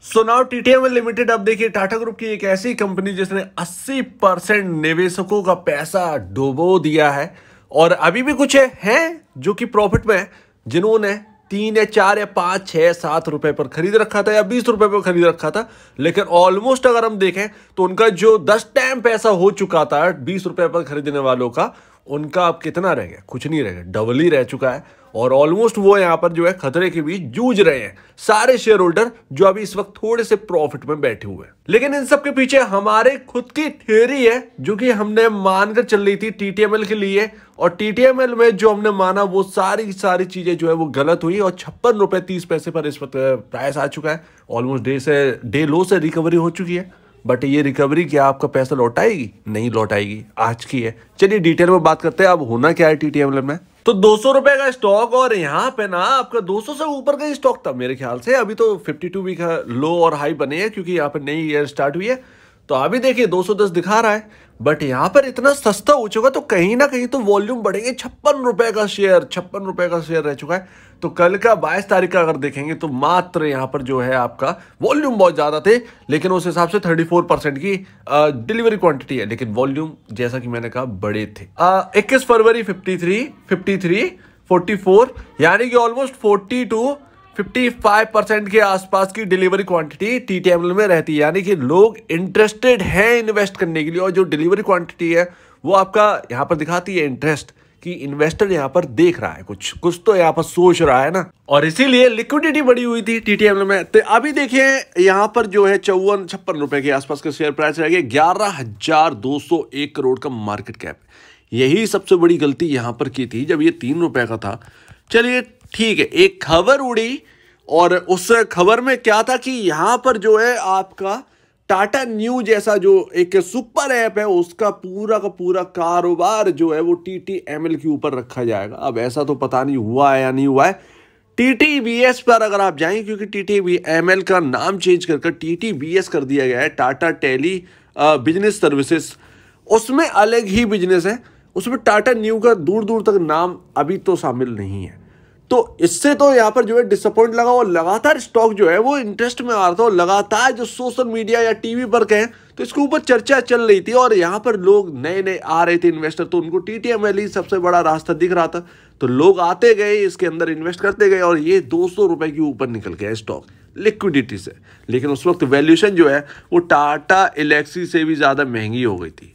So now TTML limited, अब देखिए Tata group की एक ऐसी कंपनी जिसने 80% निवेशकों का पैसा डुबो दिया है और अभी भी कुछ हैं जो कि प्रॉफिट में है, जिन्होंने 3 या 4 या 5 6 7 रुपए पर खरीद रखा था या 20 रुपए पर खरीद रखा था। लेकिन ऑलमोस्ट अगर हम देखें तो उनका जो 10 टाइम पैसा हो चुका था 20 रुपए पर खरीदने वालों का, उनका अब कितना रह गया? कुछ नहीं रह गया, डबल ही रह चुका है। और ऑलमोस्ट वो यहां पर जो है खतरे के बीच जूझ रहे हैं सारे शेयर होल्डर जो अभी इस वक्त थोड़े से प्रॉफिट में बैठे हुए हैं। लेकिन इन सब के पीछे हमारे खुद की थ्योरी है जो कि हमने मानकर चल रही थी टीटीएमएल के लिए, और टीटीएमएल में जो हमने माना वो सारी चीजें जो है वो गलत हुई और 56 रुपए 30 पैसे पर इस वक्त प्राइस आ चुका है। ऑलमोस्ट डे लो से रिकवरी हो चुकी है, बट ये रिकवरी क्या आपका पैसा लौटाएगी? नहीं लौटाएगी, आज की है। चलिए डिटेल में बात करते हैं अब होना क्या है टीटीएमएल में। तो 200 रुपए का स्टॉक और यहाँ पे ना आपका 200 से ऊपर का स्टॉक था मेरे ख्याल से। अभी तो 52 वीक का लो और हाई बने हैं क्योंकि यहाँ पर नई ईयर स्टार्ट हुई है। तो अभी देखिए 210 दिखा रहा है, बट यहाँ पर इतना सस्ता हो चुका तो कहीं ना कहीं तो वॉल्यूम बढ़ेंगे। 56 रुपए का शेयर रह चुका है। तो कल का 22 तारीख का अगर देखेंगे तो मात्र यहाँ पर जो है आपका वॉल्यूम बहुत ज्यादा थे, लेकिन उस हिसाब से 34% की डिलीवरी क्वांटिटी है, लेकिन वॉल्यूम जैसा कि मैंने कहा बड़े थे। 21 फरवरी 53, 44, यानी कि ऑलमोस्ट 40 to 55% के आसपास की डिलीवरी क्वांटिटी टीटीएमएल में रहती है। यानी कि लोग इंटरेस्टेड हैं इन्वेस्ट करने के लिए, और जो डिलीवरी क्वांटिटी है वो आपका यहाँ पर दिखाती है इंटरेस्ट कि इन्वेस्टर यहाँ पर देख रहा है, कुछ तो यहाँ पर सोच रहा है ना, और इसीलिए लिक्विडिटी बढ़ी हुई थी टीटीएमएल में। तो अभी देखिए यहाँ पर जो है 54-56 रुपए के आसपास का शेयर प्राइस रह गया। 11,201 करोड़ का मार्केट कैप। यही सबसे बड़ी गलती यहाँ पर की थी जब ये 3 रुपए का था। चलिए ठीक है, एक खबर उड़ी और उस खबर में क्या था कि यहां पर जो है आपका टाटा न्यू जैसा जो एक सुपर ऐप है उसका पूरा का पूरा कारोबार जो है वो टीटीएमएल के ऊपर रखा जाएगा। अब ऐसा तो पता नहीं हुआ है या नहीं हुआ है। टीटीबीएस पर अगर आप जाएं, क्योंकि टीटीएमएल का नाम चेंज कर टीटीबीएस कर दिया गया है, टाटा टेली बिजनेस सर्विसेज, उसमें अलग ही बिजनेस है। उसमें टाटा न्यू का दूर दूर तक नाम अभी तो शामिल नहीं है। तो इससे तो यहाँ पर जो है डिसअपॉइंट लगा, और लगातार स्टॉक जो है वो इंटरेस्ट में आ रहा था, और लगातार जो सोशल मीडिया या टीवी पर कहें तो इसके ऊपर चर्चा चल रही थी, और यहाँ पर लोग नए आ रहे थे इन्वेस्टर, तो उनको टीटीएमएल ही सबसे बड़ा रास्ता दिख रहा था। तो लोग आते गए, इसके अंदर इन्वेस्ट करते गए, और ये 200 रुपए के ऊपर निकल गया स्टॉक लिक्विडिटी से। लेकिन उस वक्त वैल्यूएशन जो है वो टाटा एलेक्सी से भी ज्यादा महंगी हो गई थी।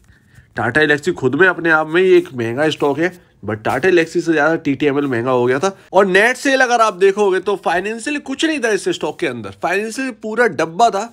टाटा एलेक्सी खुद में अपने आप में ही एक महंगा स्टॉक है, बट टाटा एलेक्सी से ज्यादा टीटीएमएल महंगा हो गया था। और नेट सेल अगर आप देखोगे तो फाइनेंशियली कुछ नहीं था इस स्टॉक के अंदर, फाइनेंशियली पूरा डब्बा था।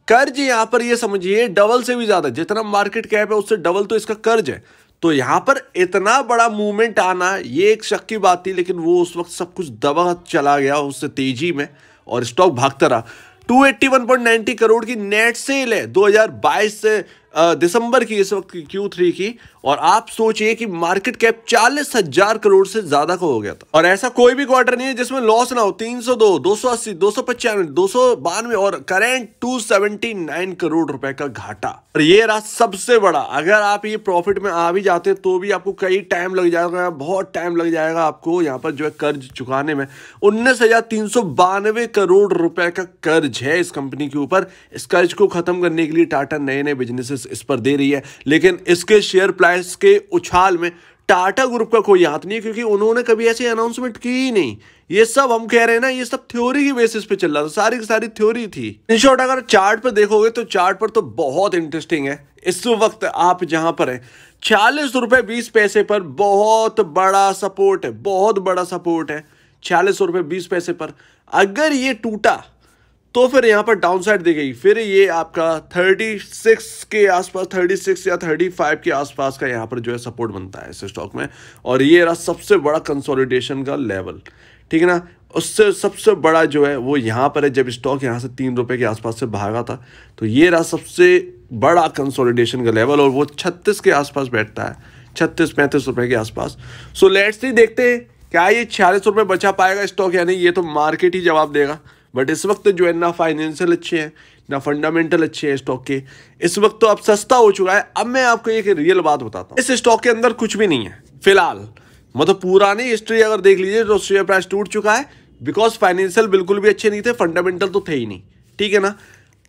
कर्ज यहाँ पर ये समझिए डबल से भी ज्यादा, जितना मार्केट कैप है उससे डबल तो इसका कर्ज है। तो यहाँ पर इतना बड़ा मूवमेंट आना ये एक शक की बात थी, लेकिन वो उस वक्त सब कुछ दबा चला गया उससे तेजी में, और स्टॉक भागता रहा। 281.90 करोड़ की नेट सेल है 2022 से दिसंबर की, इस वक्त की Q3 की, और आप सोचिए कि मार्केट कैप 40,000 करोड़ से ज्यादा का हो गया था। और ऐसा कोई भी क्वार्टर नहीं है जिसमें लॉस ना हो। 302, 280, 295, 292 और करेंट 279 करोड़ रुपए का घाटा। और ये रहा सबसे बड़ा। अगर आप ये प्रॉफिट में आ भी जाते तो भी आपको कई टाइम लग जाएगा, बहुत टाइम लग जाएगा आपको यहाँ पर जो है कर्ज चुकाने में। 19,392 करोड़ रुपए का कर्ज है इस कंपनी के ऊपर। इस कर्ज को खत्म करने के लिए टाटा नए बिजनेसेस इस पर दे रही है, लेकिन इसके शेयर प्राइस के उछाल में टाटा ग्रुप का कोई हाथ नहीं है, क्योंकि उन्होंने कभी ऐसी अनाउंसमेंट की ही नहीं। ये सब हम कह रहे हैं ना, ये सब थ्योरी की बेसिस पे चल रहा था, सारी की सारी थ्योरी थी। इन शॉर्ट अगर चार्ट पर देखोगे तो चार्ट पर तो बहुत इंटरेस्टिंग है। इस वक्त आप जहां पर है 46 रुपए 20 पैसे पर बहुत बड़ा सपोर्ट है, बहुत बड़ा सपोर्ट है 46 रुपए 20 पैसे पर। अगर ये टूटा तो फिर यहाँ पर डाउन साइड दी गई, फिर ये आपका 36 के आसपास, 36 या 35 के आसपास का यहाँ पर जो है सपोर्ट बनता है इस स्टॉक में। और ये रहा सबसे बड़ा कंसोलिडेशन का लेवल, ठीक है ना। उससे सबसे बड़ा जो है वो यहाँ पर है, जब स्टॉक यहाँ से 3 रुपए के आसपास से भागा था, तो ये रहा सबसे बड़ा कंसोलिडेशन का लेवल, और वो 36 के आसपास बैठता है, 36-35 रुपए के आसपास। सो लेट्स सी, देखते हैं क्या ये 46 रुपए बचा पाएगा स्टॉक या नहीं, ये तो मार्केट ही जवाब देगा। बट इस वक्त जो है ना फाइनेंशियल अच्छे हैं ना फंडामेंटल अच्छे हैं स्टॉक के। इस वक्त तो अब सस्ता हो चुका है। अब मैं आपको एक रियल बात बताता हूँ, इस स्टॉक के अंदर कुछ भी नहीं है फिलहाल। मतलब पुरानी हिस्ट्री अगर देख लीजिए तो शेयर प्राइस टूट चुका है, बिकॉज फाइनेंशियल बिल्कुल भी अच्छे नहीं थे, फंडामेंटल तो थे ही नहीं। ठीक है ना।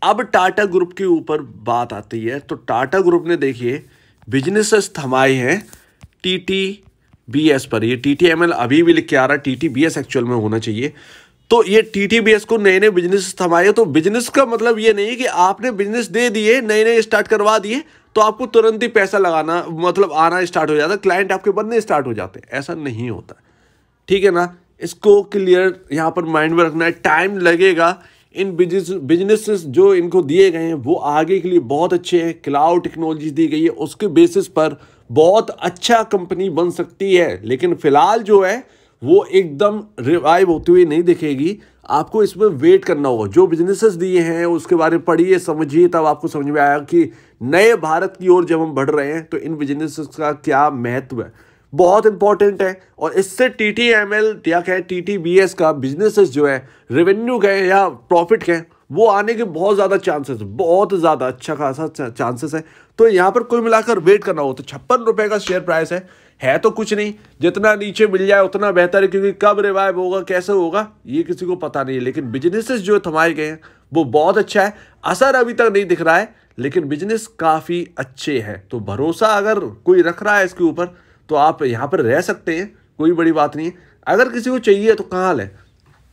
अब टाटा ग्रुप के ऊपर बात आती है, तो टाटा ग्रुप ने देखिए बिजनेसेस थमाए हैं TTBS पर। ये TTML अभी भी लिख के आ रहा है, TTBS एक्चुअल में होना चाहिए। तो ये TTBS को नए नए बिजनेस थमाए। तो बिजनेस का मतलब ये नहीं कि आपने बिजनेस दे दिए, नए नए स्टार्ट करवा दिए तो आपको तुरंत ही पैसा लगाना मतलब आना स्टार्ट हो जाता, क्लाइंट आपके बनने स्टार्ट हो जाते, ऐसा नहीं होता, ठीक है ना। इसको क्लियर यहाँ पर माइंड में रखना है। टाइम लगेगा। इन बिजनेसेस जो इनको दिए गए हैं वो आगे के लिए बहुत अच्छे हैं। क्लाउड टेक्नोलॉजी दी गई है, उसके बेसिस पर बहुत अच्छा कंपनी बन सकती है। लेकिन फिलहाल जो है वो एकदम रिवाइव होती हुई नहीं दिखेगी। आपको इसमें वेट करना होगा। जो बिजनेसेस दिए हैं उसके बारे में पढ़िए, समझिए, तब आपको समझ में आया कि नए भारत की ओर जब हम बढ़ रहे हैं तो इन बिजनेसेस का क्या महत्व है, बहुत इंपॉर्टेंट है। और इससे TTML या कहें TTBS का बिजनेसेस जो है रेवेन्यू के या प्रॉफिट के वो आने के बहुत ज़्यादा चांसेस, बहुत ज़्यादा अच्छा खासा चांसेस है। तो यहाँ पर कुल मिलाकर वेट करना हो। तो 56 रुपये का शेयर प्राइस है तो कुछ नहीं, जितना नीचे मिल जाए उतना बेहतर है, क्योंकि कब रिवाइव होगा कैसे होगा ये किसी को पता नहीं है। लेकिन बिजनेसेस जो थमाए गए हैं वो बहुत अच्छा है। असर अभी तक नहीं दिख रहा है लेकिन बिजनेस काफ़ी अच्छे हैं। तो भरोसा अगर कोई रख रहा है इसके ऊपर तो आप यहाँ पर रह सकते हैं, कोई बड़ी बात नहीं है। अगर किसी को चाहिए तो कहाँ लें,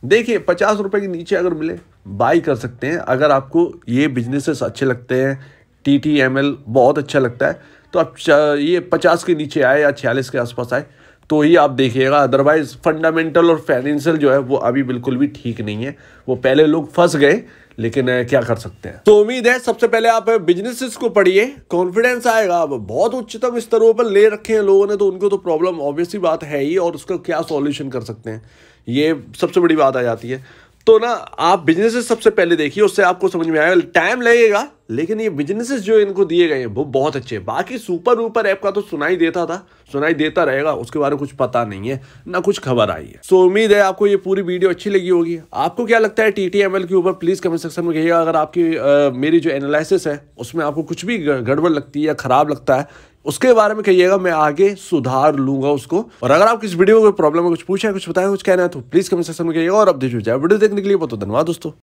देखिए 50 रुपये के नीचे अगर मिले बाई कर सकते हैं। अगर आपको ये बिजनेसेस अच्छे लगते हैं, TTML बहुत अच्छा लगता है, तो आप ये 50 के नीचे आए या 46 के आसपास आए तो ही आप देखिएगा। अदरवाइज फंडामेंटल और फाइनेंशियल जो है वो अभी बिल्कुल भी ठीक नहीं है। वो पहले लोग फंस गए, लेकिन क्या कर सकते हैं। तो उम्मीद है सबसे पहले आप बिजनेसेस को पढ़िए, कॉन्फिडेंस आएगा। अब बहुत उच्चतम स्तरों पर ले रखे हैं लोगों ने तो उनको तो प्रॉब्लम ऑब्वियसली बात है ही, और उसका क्या सॉल्यूशन कर सकते हैं ये सबसे बड़ी बात आ जाती है। तो ना आप बिजनेसेस सबसे पहले देखिए, उससे आपको समझ में आएगा। टाइम लगेगा लेकिन ये बिजनेसेस जो इनको दिए गए हैं वो बहुत अच्छे हैं। बाकी सुपर ऊपर ऐप का तो सुनाई देता था, सुनाई देता रहेगा, उसके बारे में कुछ पता नहीं है ना कुछ खबर आई है। सो उम्मीद है आपको ये पूरी वीडियो अच्छी लगी होगी। आपको क्या लगता है TTML के ऊपर प्लीज कमेंट सेक्शन में कहिएगा। अगर आपकी मेरी जो एनालिसिस है उसमें आपको कुछ भी गड़बड़ लगती है या खराब लगता है उसके बारे में कहिएगा, मैं आगे सुधार लूंगा उसको। और अगर आप किस वीडियो में कोई प्रॉब्लम है, कुछ पूछा है, कुछ बताया, कुछ कहना है तो प्लीज कमेंट सेक्शन में कहिएगा। और अब वीडियो देखने के लिए बहुत धन्यवाद दोस्तों।